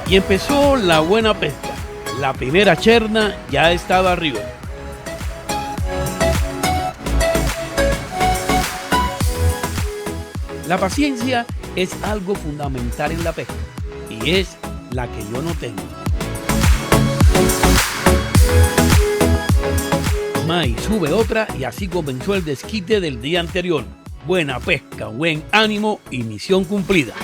Y empezó la buena pesca. La primera cherna ya estaba arriba. La paciencia es algo fundamental en la pesca y es la que yo no tengo. May sube otra y así comenzó el desquite del día anterior. Buena pesca, buen ánimo y misión cumplida.